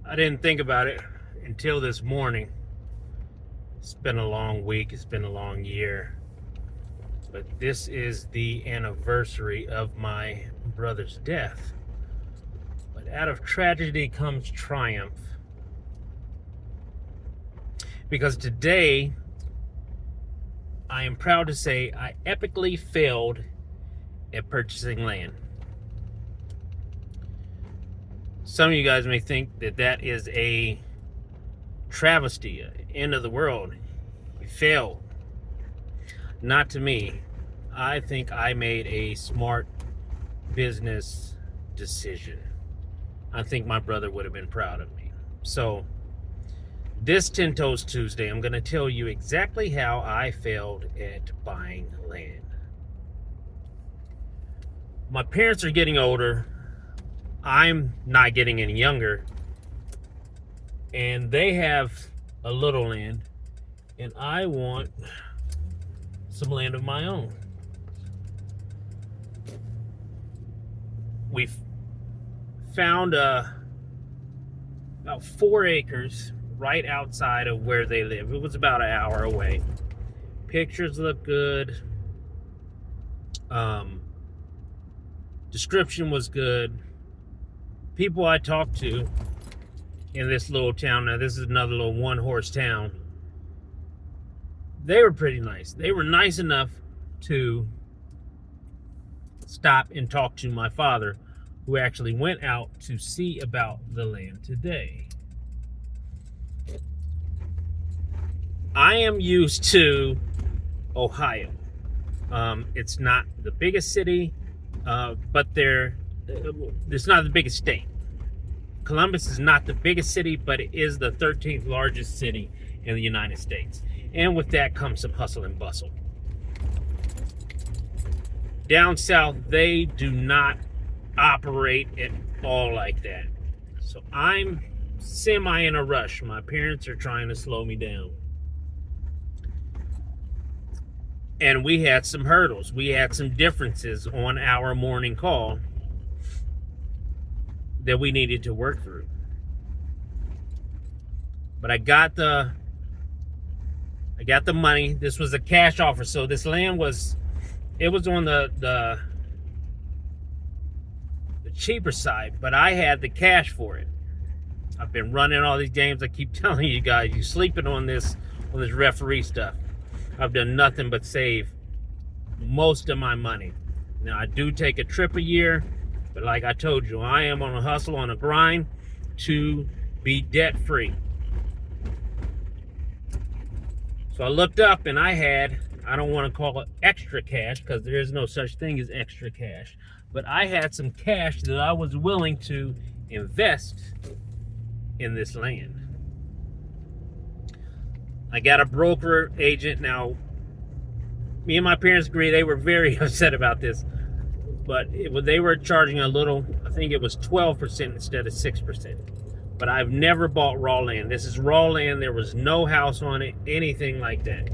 I didn't think about it until this morning. It's been a long week, it's been a long year. But this is the anniversary of my brother's death. But out of tragedy comes triumph. Because today, I am proud to say I epically failed at purchasing land. Some of you guys may think that that is a travesty, end of the world. You failed. Not to me. I think I made a smart business decision. I think my brother would have been proud of me. So, this 10 Toes Tuesday, I'm going to tell you exactly how I failed at buying land. My parents are getting older. I'm not getting any younger. And they have a little land. And I want some land of my own. We've found about 4 acres right outside of where they live. It was about an hour away. Pictures look good. Description was good. People I talked to in this little town, now this is another little one-horse town, they were pretty nice. They were nice enough to stop and talk to my father, who actually went out to see about the land today. I am used to Ohio. It's not the biggest city, but it's not the biggest state. Columbus is not the biggest city, but it is the 13th largest city in the United States. And with that comes some hustle and bustle. Down south, they do not operate at all like that. So I'm semi in a rush. My parents are trying to slow me down. And we had some hurdles. We had some differences on our morning call that we needed to work through. But I got the money. This was a cash offer. So this land was on the cheaper side, but I had the cash for it. I've been running all these games. I keep telling you guys, you sleeping on this referee stuff. I've done nothing but save most of my money. Now, I do take a trip a year, but like I told you, I am on a hustle, on a grind to be debt-free. So I looked up and I don't want to call it extra cash because there is no such thing as extra cash, but I had some cash that I was willing to invest in this land. I got a broker agent. Now, me and my parents agree. They were very upset about this, but they were charging a little. I think it was 12% instead of 6%. But I've never bought raw land. This is raw land. There was no house on it, anything like that.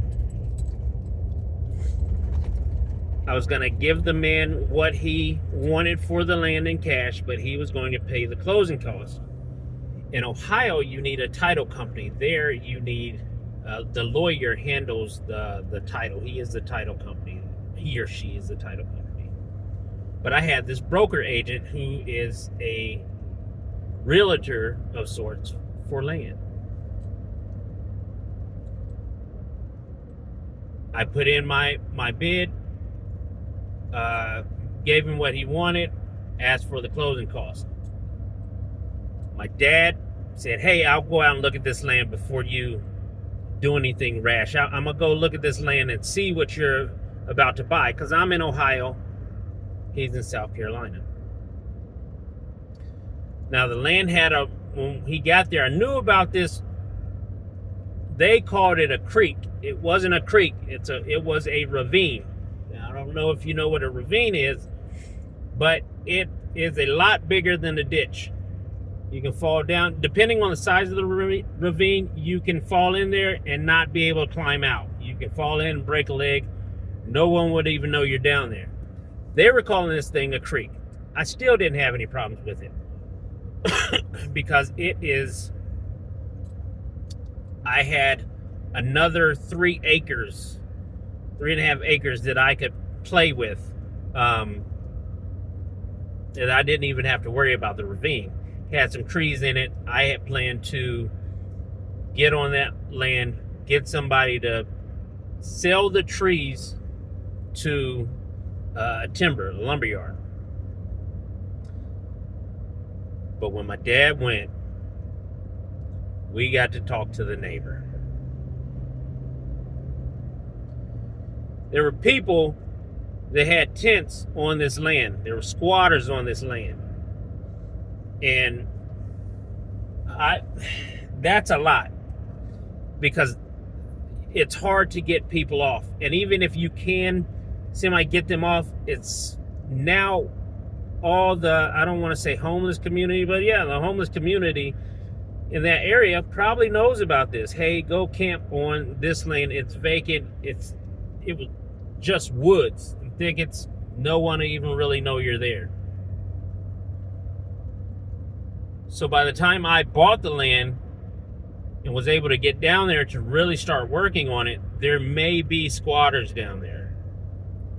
I was going to give the man what he wanted for the land in cash, but he was going to pay the closing costs. In Ohio, you need a title company. There, you need the lawyer handles the title. He is the title company. He or she is the title company. But I had this broker agent who is a realtor of sorts for land. I put in my bid, gave him what he wanted, asked for the closing cost. My dad said, hey, I'll go out and look at this land before you do anything rash. I'm going to go look at this land and see what you're about to buy, because I'm in Ohio. He's in South Carolina. Now, the land when he got there, I knew about this. They called it a creek. It wasn't a creek. It was a ravine. Now, I don't know if you know what a ravine is, but it is a lot bigger than a ditch. You can fall down. Depending on the size of the ravine, you can fall in there and not be able to climb out. You can fall in and break a leg. No one would even know you're down there. They were calling this thing a creek. I still didn't have any problems with it. because I had another 3.5 acres that I could play with, that I didn't even have to worry about the ravine. It had some trees in it. I had planned to get on that land, get somebody to sell the trees to a lumber yard. But when my dad went, we got to talk to the neighbor. There were people that had tents on this land. There were squatters on this land. And that's a lot, because it's hard to get people off. And even if you can get them off, it's now all the, I don't want to say homeless community, but yeah, the homeless community in that area probably knows about this. Hey, go camp on this land. It's vacant. It was just woods and thickets. No one will even really know you're there. So by the time I bought the land and was able to get down there to really start working on it, there may be squatters down there.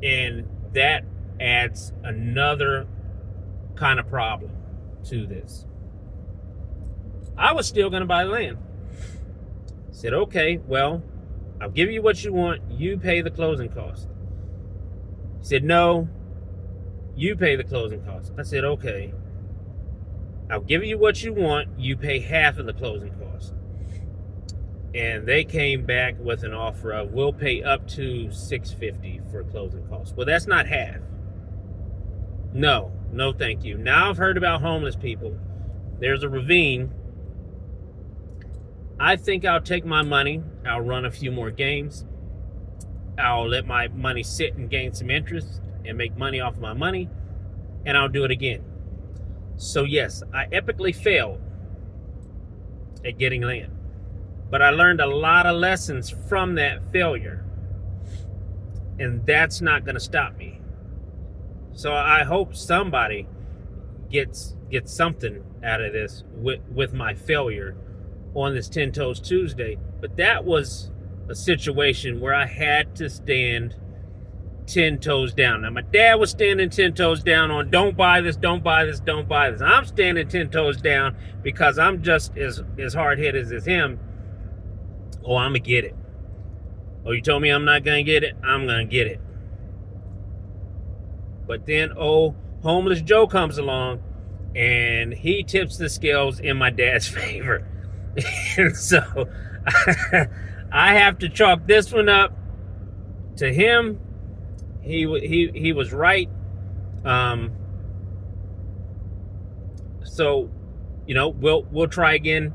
And that adds another kind of problem to this. I was still going to buy the land. Said, okay, well, I'll give you what you want. You pay the closing cost. He said, no, you pay the closing cost. I said, okay, I'll give you what you want. You pay half of the closing cost. And they came back with an offer of, we'll pay up to $650 for closing costs. Well, that's not half. No, thank you. Now I've heard about homeless people. There's a ravine. I think I'll take my money. I'll run a few more games. I'll let my money sit and gain some interest and make money off of my money. And I'll do it again. So yes, I epically failed at getting land. But I learned a lot of lessons from that failure. And that's not going to stop me. So I hope somebody gets something out of this with my failure on this 10 Toes Tuesday. But that was a situation where I had to stand 10 toes down. Now, my dad was standing 10 toes down on don't buy this, don't buy this, don't buy this. I'm standing 10 toes down because I'm just as hard-headed as him. Oh, I'm going to get it. Oh, you told me I'm not going to get it? I'm going to get it. But then, homeless Joe comes along, and he tips the scales in my dad's favor. And so, I have to chalk this one up to him. He was right. So, we'll try again.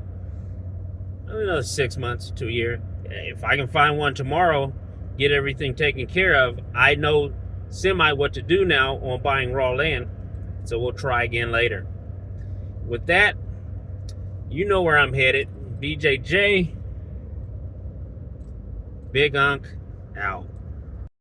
Another 6 months to a year. If I can find one tomorrow, get everything taken care of, I know what to do now on buying raw land. So we'll try again later. With that, you know where I'm headed. BJJ, Big Unk, out.